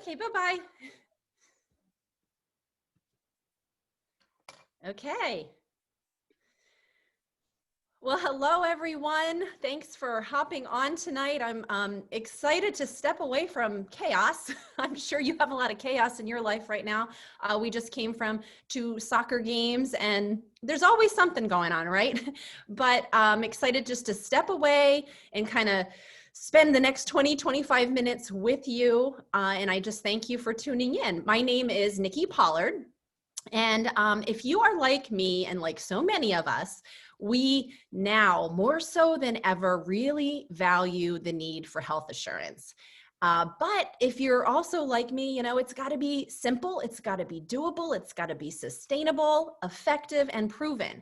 Okay, bye-bye. Okay. Well, hello, everyone. Thanks for hopping on tonight. I'm excited to step away from chaos. I'm sure you have a lot of chaos in your life right now. We just came from 2 soccer games, and there's always something going on, right? But I'm excited just to step away and kind of spend the next 25 minutes with you. And I just thank you for tuning in. My name is Nikki Pollard. And if you are like me and like so many of us, we now more so than ever really value the need for health assurance. But if you're also like me, it's got to be simple, it's got to be doable, it's got to be sustainable, effective, and proven.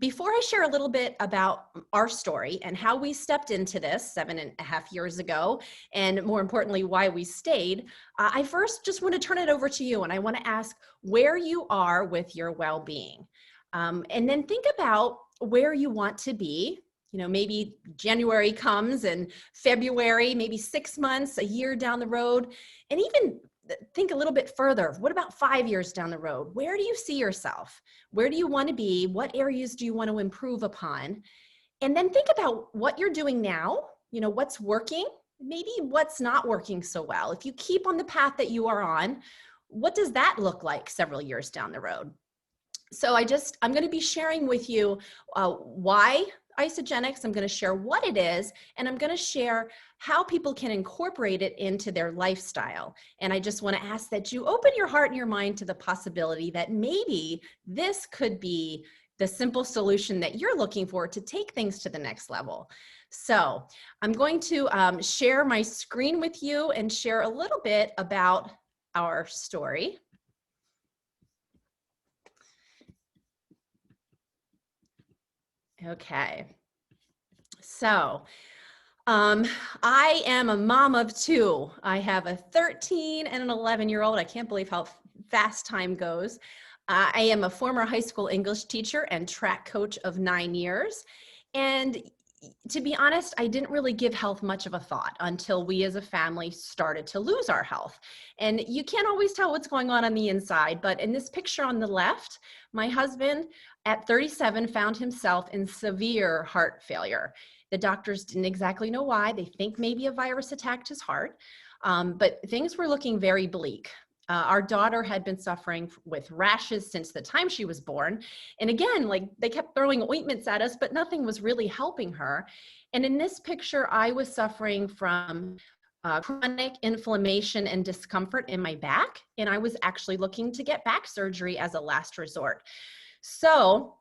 Before I share a little bit about our story and how we stepped into this 7.5 years ago, and more importantly, why we stayed, I first just want to turn it over to you, and I want to ask where you are with your well-being. And then think about where you want to be. Maybe January comes and February, maybe 6 months, a year down the road, and even think a little bit further. What about 5 years down the road? Where do you see yourself? Where do you want to be? What areas do you want to improve upon? And then think about what you're doing now, what's working, maybe what's not working so well. If you keep on the path that you are on, what does that look like several years down the road? So I'm going to be sharing with you why Isagenix. I'm going to share what it is, and I'm going to share how people can incorporate it into their lifestyle. And I just want to ask that you open your heart and your mind to the possibility that maybe this could be the simple solution that you're looking for to take things to the next level. So I'm going to share my screen with you and share a little bit about our story. Okay, so I am a mom of 2. I have a 13 and an 11-year-old. I can't believe how fast time goes. I am a former high school English teacher and track coach of 9 years. And to be honest, I didn't really give health much of a thought until we as a family started to lose our health. And you can't always tell what's going on the inside, but in this picture on the left, my husband at 37 found himself in severe heart failure. The doctors didn't exactly know why. They think maybe a virus attacked his heart, but things were looking very bleak. Our daughter had been suffering with rashes since the time she was born. And again, they kept throwing ointments at us, but nothing was really helping her. And in this picture, I was suffering from chronic inflammation and discomfort in my back. And I was actually looking to get back surgery as a last resort. So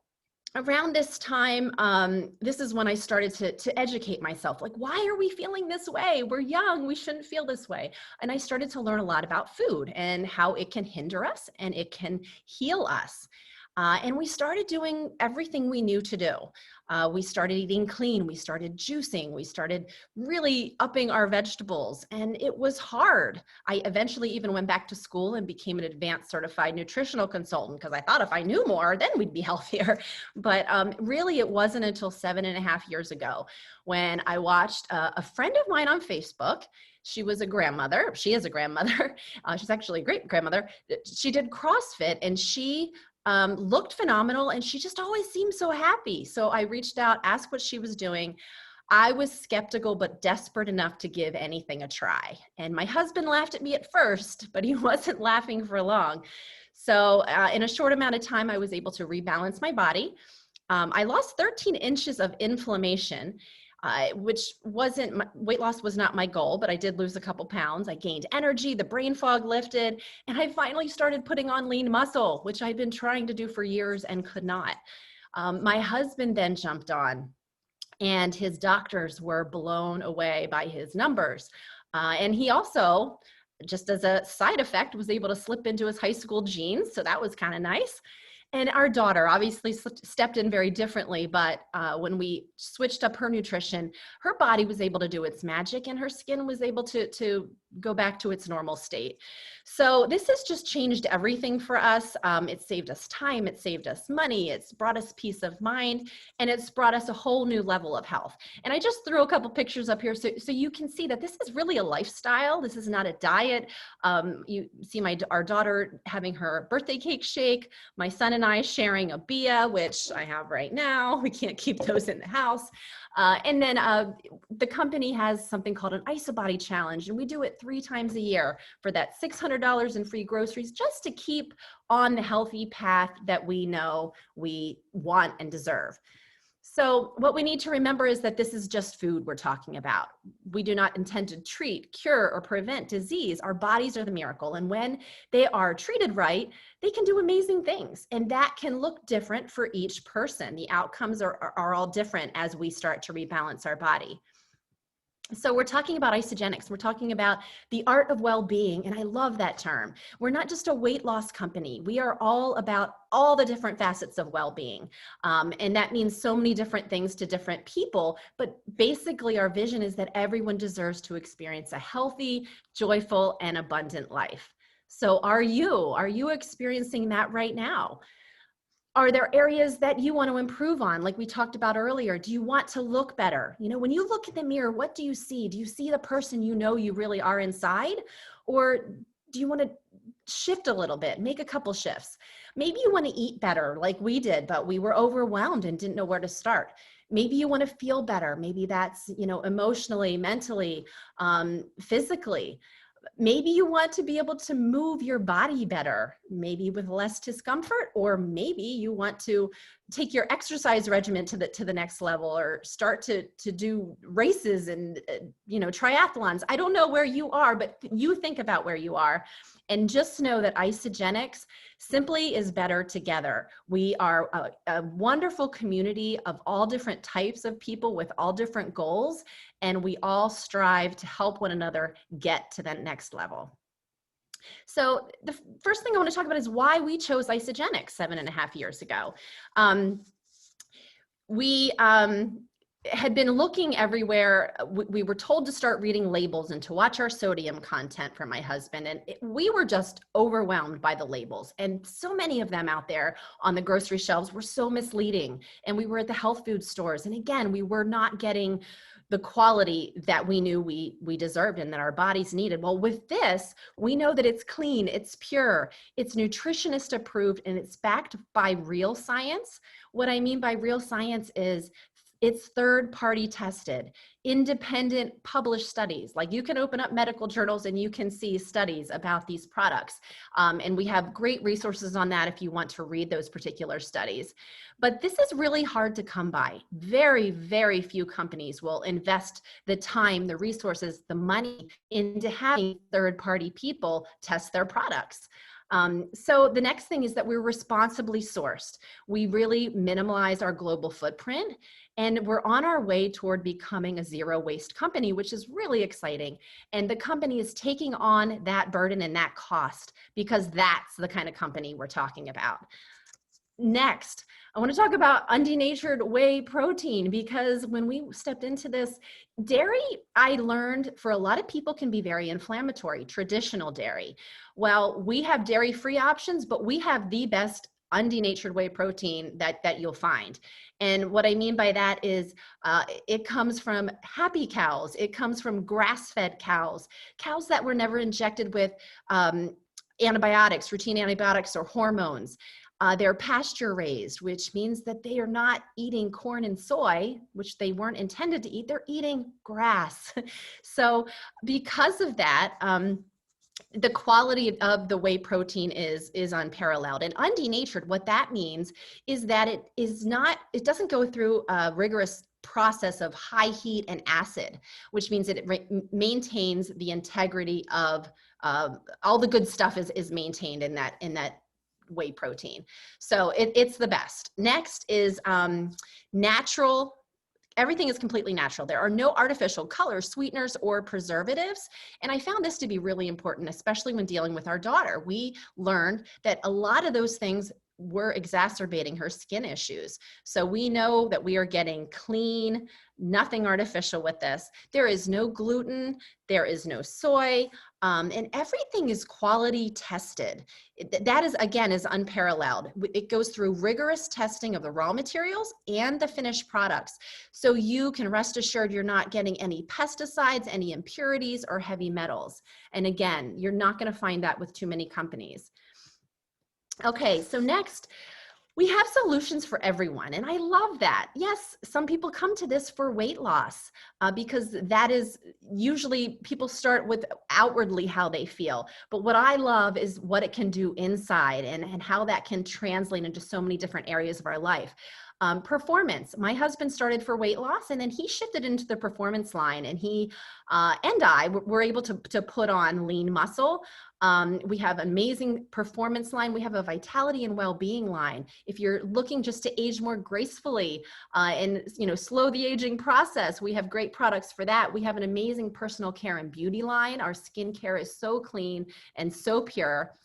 around this time, this is when I started to educate myself. Why are we feeling this way? We're young, we shouldn't feel this way. And I started to learn a lot about food and how it can hinder us and it can heal us. And we started doing everything we knew to do. We started eating clean, we started juicing, we started really upping our vegetables, and it was hard. I eventually even went back to school and became an advanced certified nutritional consultant because I thought if I knew more, then we'd be healthier. But really it wasn't until 7.5 years ago when I watched a friend of mine on Facebook. She was a grandmother. She is a grandmother. She's actually a great grandmother. She did CrossFit, and she looked phenomenal, and she just always seemed so happy. So I reached out, asked what she was doing. I was skeptical, but desperate enough to give anything a try. And my husband laughed at me at first, but he wasn't laughing for long. So in a short amount of time, I was able to rebalance my body. I lost 13 inches of inflammation, which weight loss was not my goal, but I did lose a couple pounds. I gained energy, the brain fog lifted, and I finally started putting on lean muscle, which I'd been trying to do for years and could not. My husband then jumped on, and his doctors were blown away by his numbers. And he also, just as a side effect, was able to slip into his high school jeans, so that was kind of nice. And our daughter obviously stepped in very differently, but when we switched up her nutrition, her body was able to do its magic, and her skin was able to go back to its normal state. So this has just changed everything for us. It saved us time, it saved us money, it's brought us peace of mind, and it's brought us a whole new level of health. And I just threw a couple pictures up here so you can see that this is really a lifestyle. This is not a diet. You see our daughter having her birthday cake shake, my son and I sharing a Bia, which I have right now. We can't keep those in the house. And then the company has something called an IsaBody challenge, and we do it 3 times a year for that $600 in free groceries, just to keep on the healthy path that we know we want and deserve. So what we need to remember is that this is just food we're talking about. We do not intend to treat, cure, or prevent disease. Our bodies are the miracle. And when they are treated right, they can do amazing things. And that can look different for each person. The outcomes are all different as we start to rebalance our body. So we're talking about Isagenix. We're talking about the art of well-being, and I love that term. We're not just a weight loss company. We are all about all the different facets of well-being, and that means so many different things to different people, but basically our vision is that everyone deserves to experience a healthy, joyful, and abundant life. So are you experiencing that right now? Are there areas that you want to improve on? Like we talked about earlier, do you want to look better? You know, when you look in the mirror, what do you see? Do you see the person you know you really are inside? Or do you want to shift a little bit, make a couple shifts? Maybe you want to eat better like we did, but we were overwhelmed and didn't know where to start. Maybe you want to feel better. Maybe that's, you know, emotionally, mentally, physically. Maybe you want to be able to move your body better, maybe with less discomfort, or maybe you want to take your exercise regimen to the next level, or start to do races and you know, triathlons. I don't know where you are, but you think about where you are, and just know that Isagenix simply is better together. We are a wonderful community of all different types of people with all different goals, and we all strive to help one another get to that next level. So the first thing I want to talk about is why we chose Isagenix 7.5 years ago. We had been looking everywhere. We were told to start reading labels and to watch our sodium content for my husband. And we were just overwhelmed by the labels. And so many of them out there on the grocery shelves were so misleading. And we were at the health food stores. And again, we were not getting the quality that we knew we deserved and that our bodies needed. Well, with this, we know that it's clean, it's pure, it's nutritionist approved, and it's backed by real science. What I mean by real science is it's third-party tested, independent published studies. Like you can open up medical journals and you can see studies about these products. And we have great resources on that if you want to read those particular studies. But this is really hard to come by. Very, very few companies will invest the time, the resources, the money into having third-party people test their products. So the next thing is that we're responsibly sourced. We really minimize our global footprint, and we're on our way toward becoming a zero waste company, which is really exciting. And the company is taking on that burden and that cost because that's the kind of company we're talking about. Next, I want to talk about undenatured whey protein, because when we stepped into this, dairy, I learned for a lot of people can be very inflammatory, traditional dairy. Well, we have dairy-free options, but we have the best undenatured whey protein that you'll find. And what I mean by that is it comes from happy cows. It comes from grass-fed cows, cows that were never injected with antibiotics, routine antibiotics or hormones. They're pasture raised, which means that they are not eating corn and soy, which they weren't intended to eat. They're eating grass. So because of that, the quality of the whey protein is unparalleled. And undenatured, what that means is that it doesn't go through a rigorous process of high heat and acid, which means that it maintains the integrity of all the good stuff is maintained in that whey protein. So it's the best. Next is natural. Everything is completely natural. There are no artificial colors, sweeteners, or preservatives. And I found this to be really important, especially when dealing with our daughter. We learned that a lot of those things we're exacerbating her skin issues. So we know that we are getting clean, nothing artificial with this. There is no gluten, there is no soy, and everything is quality tested. That is, again, is unparalleled. It goes through rigorous testing of the raw materials and the finished products. So you can rest assured you're not getting any pesticides, any impurities, or heavy metals. And again, you're not going to find that with too many companies. Okay, so next, we have solutions for everyone, and I love that. Yes, some people come to this for weight loss because that is usually people start with outwardly how they feel. But what I love is what it can do inside and how that can translate into so many different areas of our life. Performance. My husband started for weight loss, and then he shifted into the performance line, and he and I were able to put on lean muscle. We have amazing performance line. We have a vitality and well-being line. If you're looking just to age more gracefully and slow the aging process, we have great products for that. We have an amazing personal care and beauty line. Our skincare is so clean and so pure.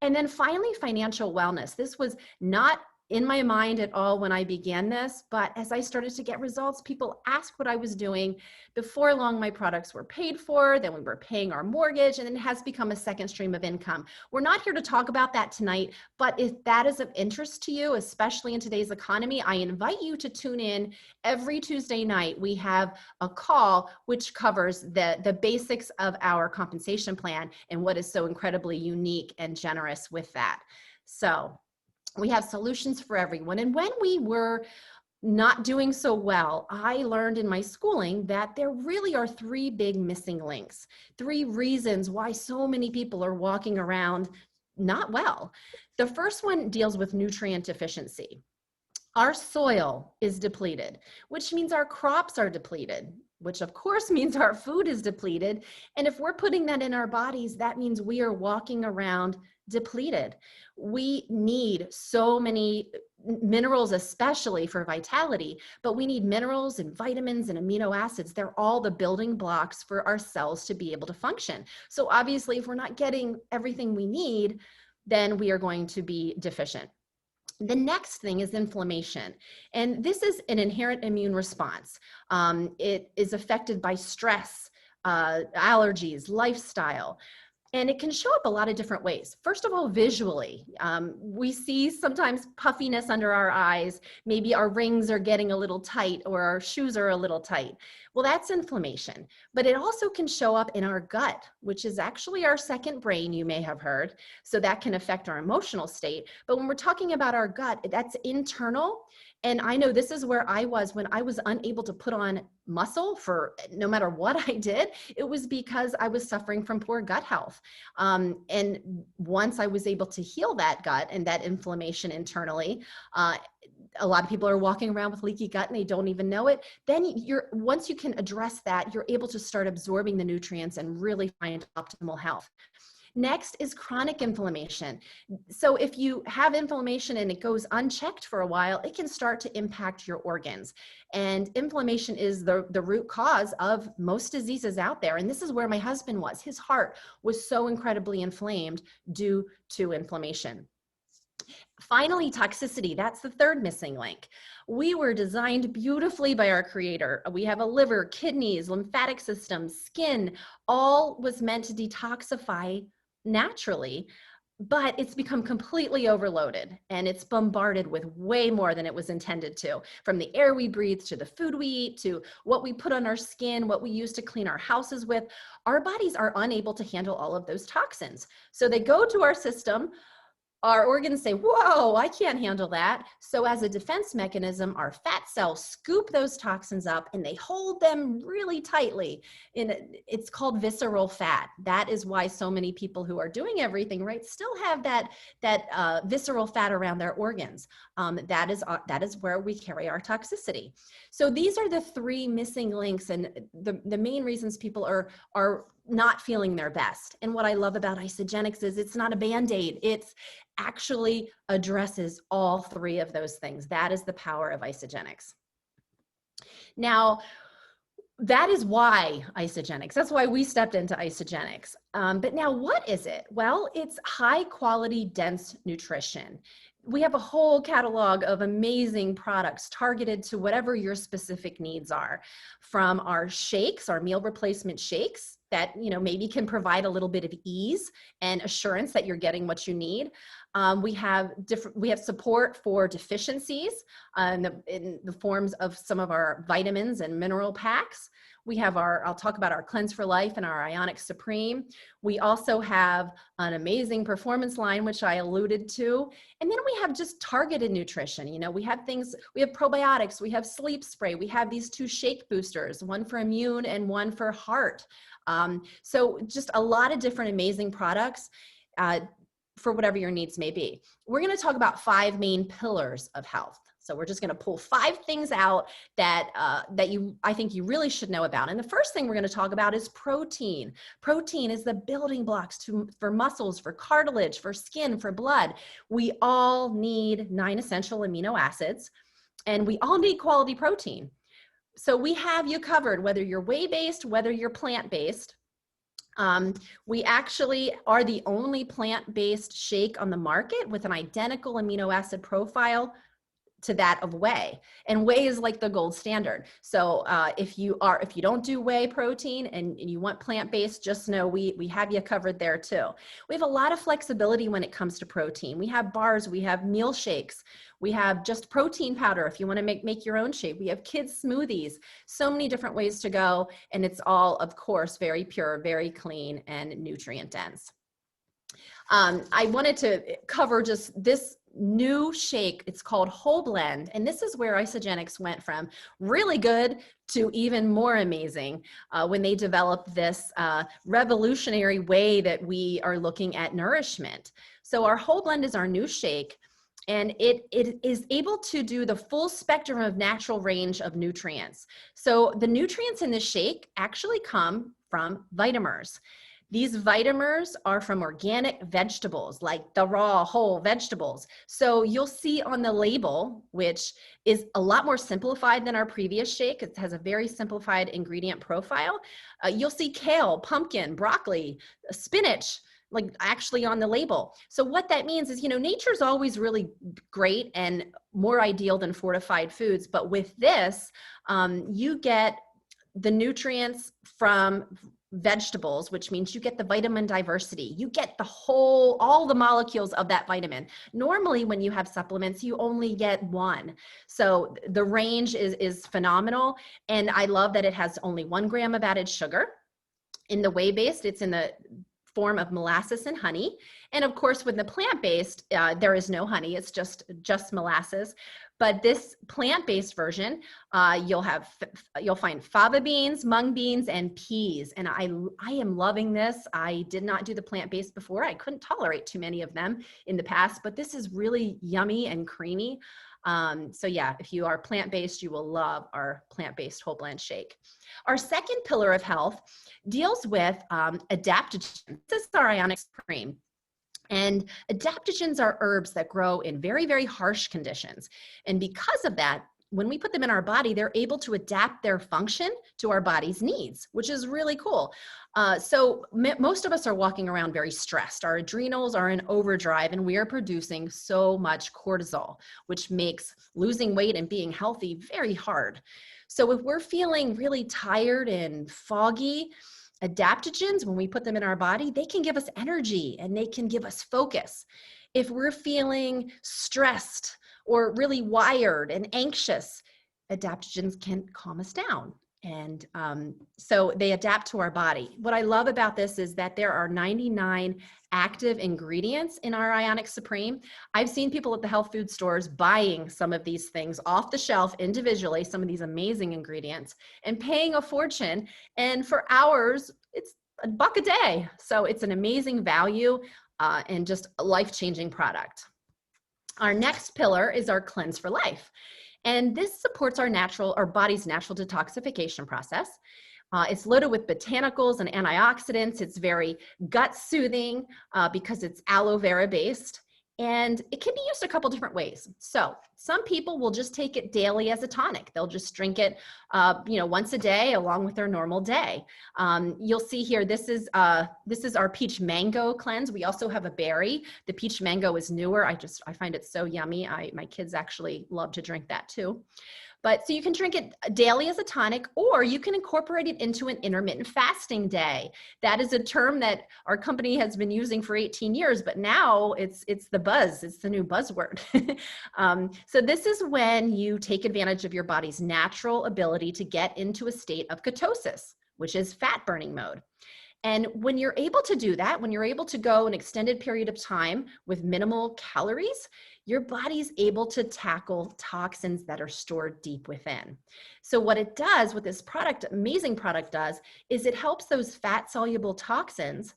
And then finally, financial wellness. This was not in my mind at all when I began this, but as I started to get results, people asked what I was doing. Before long, my products were paid for, then we were paying our mortgage, and it has become a second stream of income. We're not here to talk about that tonight, but if that is of interest to you, especially in today's economy, I invite you to tune in every Tuesday night. We have a call which covers the basics of our compensation plan and what is so incredibly unique and generous with that. So we have solutions for everyone. And when we were not doing so well, I learned in my schooling that there really are three big missing links, three reasons why so many people are walking around not well. The first one deals with nutrient deficiency. Our soil is depleted, which means our crops are depleted, which of course means our food is depleted. And if we're putting that in our bodies, that means we are walking around depleted. We need so many minerals, especially for vitality, but we need minerals and vitamins and amino acids. They're all the building blocks for our cells to be able to function. So obviously, if we're not getting everything we need, then we are going to be deficient. The next thing is inflammation, and this is an inherent immune response. It is affected by stress, allergies, lifestyle. And it can show up a lot of different ways. First of all, visually, we see sometimes puffiness under our eyes. Maybe our rings are getting a little tight or our shoes are a little tight. Well, that's inflammation. But it also can show up in our gut, which is actually our second brain, you may have heard. So that can affect our emotional state. But when we're talking about our gut, that's internal. And I know this is where I was when I was unable to put on muscle for no matter what I did. It was because I was suffering from poor gut health. And once I was able to heal that gut and that inflammation internally, a lot of people are walking around with leaky gut and they don't even know it. Then once you can address that, you're able to start absorbing the nutrients and really find optimal health. Next is chronic inflammation. So if you have inflammation and it goes unchecked for a while, it can start to impact your organs. And inflammation is the root cause of most diseases out there. And this is where my husband was. His heart was so incredibly inflamed due to inflammation. Finally, toxicity. That's the third missing link. We were designed beautifully by our creator. We have a liver, kidneys, lymphatic system, skin, all was meant to detoxify naturally, but it's become completely overloaded and it's bombarded with way more than it was intended to. From the air we breathe to the food we eat to what we put on our skin, what we use to clean our houses with, our bodies are unable to handle all of those toxins. So they go to our system. Our organs say, whoa, I can't handle that. So as a defense mechanism, our fat cells scoop those toxins up and they hold them really tightly. It's called visceral fat. That is why so many people who are doing everything right still have that visceral fat around their organs. That is where we carry our toxicity. So these are the three missing links and the main reasons people are not feeling their best. And what I love about Isagenix is it's not a Band-Aid. It's actually addresses all three of those things. That is the power of Isagenix. Now, that is why Isagenix, that's why we stepped into Isagenix. But now what is it? Well, it's high quality, dense nutrition. we have a whole catalog of amazing products targeted to whatever your specific needs are, from our shakes, our meal replacement shakes that, you know, maybe can provide a little bit of ease and assurance that you're getting what you need. We have support for deficiencies in the forms of some of our vitamins and mineral packs. We have I'll talk about our Cleanse for Life and our Ionic Supreme. We also have an amazing performance line, which I alluded to. And then we have just targeted nutrition. You know, we have probiotics, we have sleep spray, we have these 2 shake boosters, one for immune and one for heart. So just a lot of different amazing products for whatever your needs may be. We're going to talk about 5 main pillars of health. So we're just going to pull 5 things out that I think you really should know about. And the first thing we're going to talk about is protein. Protein is the building blocks for muscles, for cartilage, for skin, for blood. We all need 9 essential amino acids, and we all need quality protein. So we have you covered, whether you're whey-based, whether you're plant-based. We actually are the only plant-based shake on the market with an identical amino acid profile to that of whey, and whey is like the gold standard. So if you don't do whey protein and you want plant-based, just know we have you covered there too. We have a lot of flexibility when it comes to protein. We have bars, we have meal shakes, we have just protein powder if you want to make your own shake. We have kids smoothies, so many different ways to go, and it's all, of course, very pure, very clean, and nutrient dense. I wanted to cover just this new shake. It's called Whole Blend, and this is where Isagenix went from really good to even more amazing when they developed this revolutionary way that we are looking at nourishment. So our Whole Blend is our new shake, and it is able to do the full spectrum of natural range of nutrients. So the nutrients in this shake actually come from vitamins. These vitamins are from organic vegetables, like the raw whole vegetables. So you'll see on the label, which is a lot more simplified than our previous shake. It has a very simplified ingredient profile. You'll see kale, pumpkin, broccoli, spinach, like actually on the label. So what that means is, you know, nature's always really great and more ideal than fortified foods. But with this, you get the nutrients from vegetables, which means you get the vitamin diversity. You get all the molecules of that vitamin. Normally, when you have supplements, you only get one. So the range is phenomenal. And I love that it has only 1 gram of added sugar. In the whey-based, it's in the form of molasses and honey. And of course, with the plant-based, there is no honey, it's just molasses. But this plant-based version, you'll find fava beans, mung beans, and peas. And I am loving this. I did not do the plant-based before. I couldn't tolerate too many of them in the past, but this is really yummy and creamy. So yeah, if you are plant-based, you will love our plant-based whole blend shake. Our second pillar of health deals with adaptogens. This is our Ionic Supreme. And adaptogens are herbs that grow in very, very harsh conditions. And because of that, when we put them in our body, they're able to adapt their function to our body's needs, which is really cool. So most of us are walking around very stressed. Our adrenals are in overdrive, and we are producing so much cortisol, which makes losing weight and being healthy very hard. So if we're feeling really tired and foggy, adaptogens, when we put them in our body, they can give us energy and they can give us focus. If we're feeling stressed or really wired and anxious, adaptogens can calm us down. And so they adapt to our body. What I love about this is that there are 99 active ingredients in our Ionic Supreme. I've seen people at the health food stores buying some of these things off the shelf individually, some of these amazing ingredients, and paying a fortune. And for hours, it's $1 a day. So it's an amazing value and just a life-changing product. Our next pillar is our Cleanse for Life. And this supports our body's natural detoxification process. It's loaded with botanicals and antioxidants. It's very gut soothing because it's aloe vera based. And it can be used a couple different ways. So some people will just take it daily as a tonic. They'll just drink it, once a day along with their normal day. You'll see here, this is our peach mango cleanse. We also have a berry. The peach mango is newer. I find it so yummy. My kids actually love to drink that too. But so you can drink it daily as a tonic, or you can incorporate it into an intermittent fasting day. That is a term that our company has been using for 18 years, but now it's the buzz. It's the new buzzword. So this is when you take advantage of your body's natural ability to get into a state of ketosis, which is fat burning mode. And when you're able to do that, when you're able to go an extended period of time with minimal calories, your body's able to tackle toxins that are stored deep within. So what it does, what this product, amazing product does, is it helps those fat soluble toxins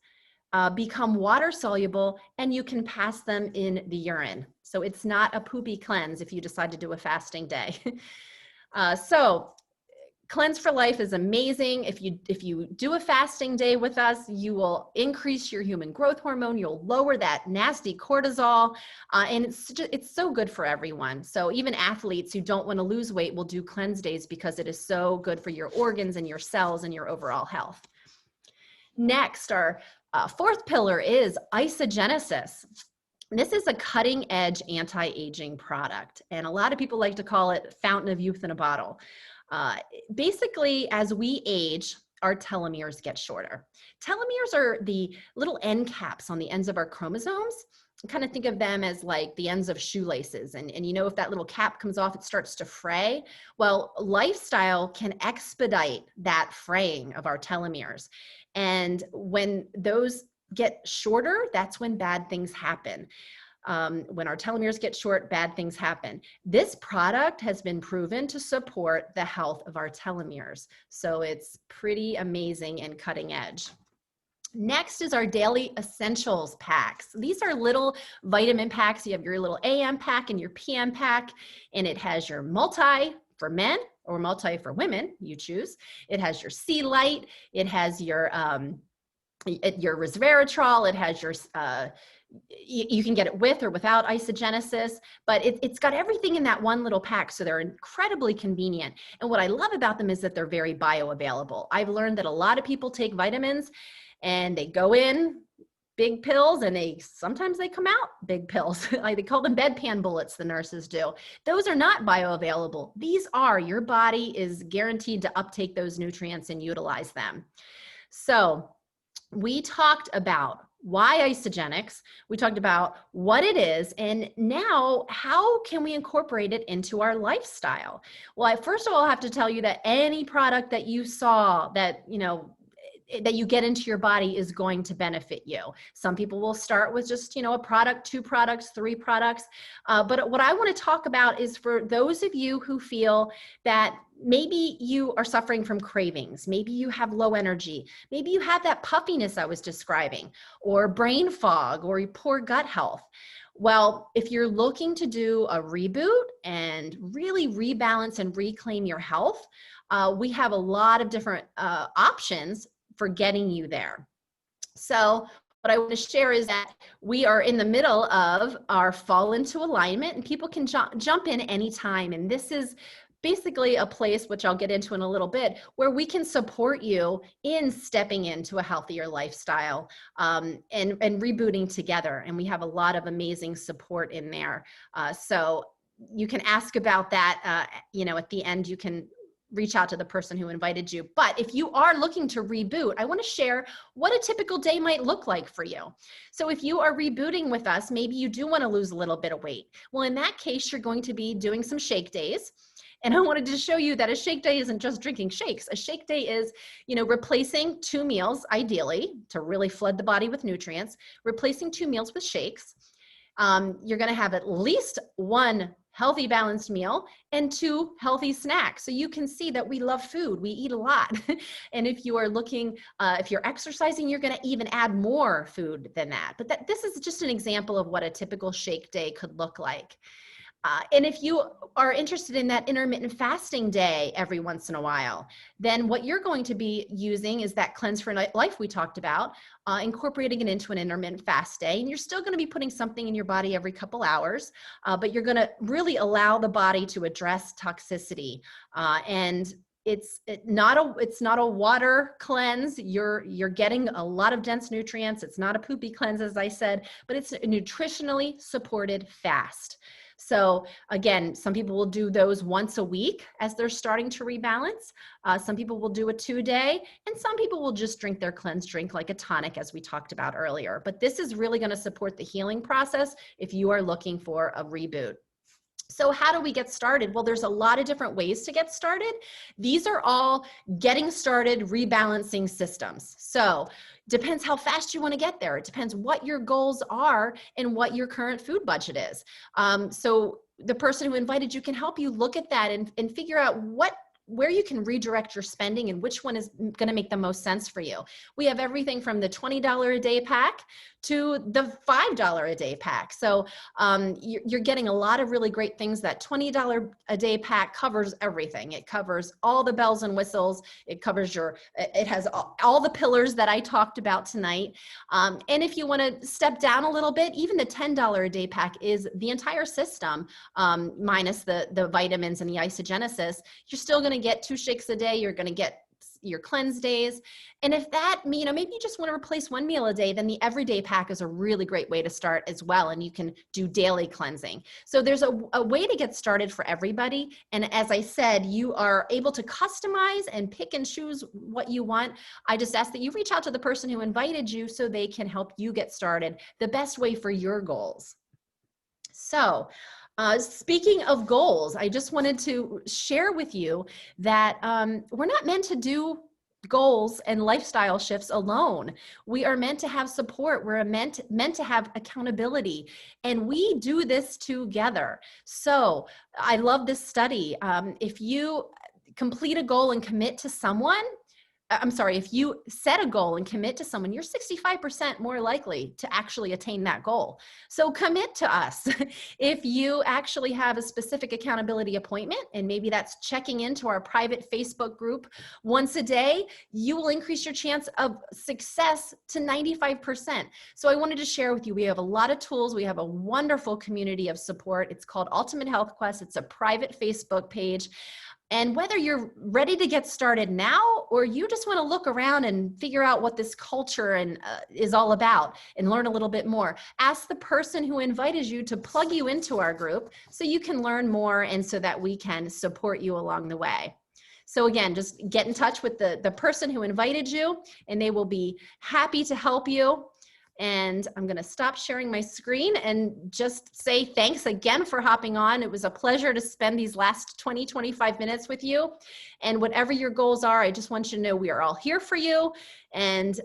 become water soluble, and you can pass them in the urine. So it's not a poopy cleanse if you decide to do a fasting day. So Cleanse for Life is amazing. If you do a fasting day with us, you will increase your human growth hormone. You'll lower that nasty cortisol, and it's so good for everyone. So even athletes who don't want to lose weight will do cleanse days because it is so good for your organs and your cells and your overall health. Next, our fourth pillar is Isagenix. This is a cutting edge anti-aging product, and a lot of people like to call it fountain of youth in a bottle. Basically, as we age, our telomeres get shorter. Telomeres are the little end caps on the ends of our chromosomes. Kind of think of them as like the ends of shoelaces. And if that little cap comes off, it starts to fray. Well, lifestyle can expedite that fraying of our telomeres. And when those get shorter, that's when bad things happen. When our telomeres get short, bad things happen. This product has been proven to support the health of our telomeres. So it's pretty amazing and cutting edge. Next is our daily essentials packs. These are little vitamin packs. You have your little AM pack and your PM pack, and it has your multi for men or multi for women, you choose. It has your C Light. It has your resveratrol. It has your you can get it with or without Isagenix, but it's got everything in that one little pack, so they're incredibly convenient. And what I love about them is that they're very bioavailable. I've learned that a lot of people take vitamins and they go in big pills and sometimes they come out big pills. They call them bedpan bullets, the nurses do. Those are not bioavailable. These are, your body is guaranteed to uptake those nutrients and utilize them. So we talked about why Isagenix, we talked about what it is, and now how can we incorporate it into our lifestyle? Well, first of all, I have to tell you that any product that you saw that you get into your body is going to benefit you. Some people will start with just, a product, 2 products, 3 products. But what I want to talk about is for those of you who feel that maybe you are suffering from cravings, maybe you have low energy, maybe you have that puffiness I was describing, or brain fog, or poor gut health. Well, if you're looking to do a reboot and really rebalance and reclaim your health, we have a lot of different options for getting you there. So what I want to share is that we are in the middle of our fall into alignment, and people can jump in anytime. And this is basically a place, which I'll get into in a little bit, where we can support you in stepping into a healthier lifestyle and rebooting together. And we have a lot of amazing support in there. So you can ask about that, at the end. You can reach out to the person who invited you. But if you are looking to reboot, I want to share what a typical day might look like for you. So if you are rebooting with us, maybe you do want to lose a little bit of weight. Well, in that case, you're going to be doing some shake days. And I wanted to show you that a shake day isn't just drinking shakes. A shake day is, replacing 2 meals, ideally, to really flood the body with nutrients, replacing 2 meals with shakes. You're going to have at least 1 healthy, balanced meal and 2 healthy snacks. So you can see that we love food. We eat a lot. And if you are looking, if you're exercising, you're going to even add more food than that. But this is just an example of what a typical shake day could look like. And if you are interested in that intermittent fasting day every once in a while, then what you're going to be using is that Cleanse for Life we talked about, incorporating it into an intermittent fast day. And you're still going to be putting something in your body every couple hours, but you're going to really allow the body to address toxicity. And it's not a water cleanse. You're getting a lot of dense nutrients. It's not a poopy cleanse, as I said, but it's a nutritionally supported fast. So again, some people will do those once a week as they're starting to rebalance. Some people will do a 2-day, and some people will just drink their cleanse drink like a tonic, as we talked about earlier. But this is really going to support the healing process if you are looking for a reboot. So how do we get started? Well, there's a lot of different ways to get started. These are all getting started rebalancing systems. So depends how fast you want to get there. It depends what your goals are and what your current food budget is. So the person who invited you can help you look at that and figure out where you can redirect your spending and which one is going to make the most sense for you. We have everything from the $20 a day pack to the $5 a day pack. So you're getting a lot of really great things. That $20 a day pack covers everything. It covers all the bells and whistles. It covers it has all the pillars that I talked about tonight. And if you want to step down a little bit, even the $10 a day pack is the entire system, minus the vitamins and the Isagenix. You're still going to get 2 shakes a day. You're going to get your cleanse days. And if that, maybe you just want to replace 1 meal a day, then the everyday pack is a really great way to start as well. And you can do daily cleansing. So there's a way to get started for everybody. And as I said, you are able to customize and pick and choose what you want. I just ask that you reach out to the person who invited you so they can help you get started the best way for your goals. So, speaking of goals, I just wanted to share with you that we're not meant to do goals and lifestyle shifts alone. We are meant to have support. We're meant to have accountability, and we do this together. So I love this study. If you complete a goal and commit to someone, if you set a goal and commit to someone, you're 65% more likely to actually attain that goal. So commit to us. If you actually have a specific accountability appointment, and maybe that's checking into our private Facebook group once a day, you will increase your chance of success to 95%. So I wanted to share with you, we have a lot of tools. We have a wonderful community of support. It's called Ultimate Health Quest. It's a private Facebook page. And whether you're ready to get started now, or you just want to look around and figure out what this culture is all about and learn a little bit more, ask the person who invited you to plug you into our group so you can learn more and so that we can support you along the way. So again, just get in touch with the person who invited you, and they will be happy to help you. And I'm going to stop sharing my screen and just say thanks again for hopping on. It was a pleasure to spend these last 25 minutes with you. And whatever your goals are, I just want you to know we are all here for you. And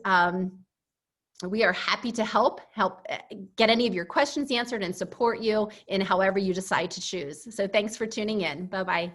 we are happy to help get any of your questions answered and support you in however you decide to choose. So thanks for tuning in. Bye-bye.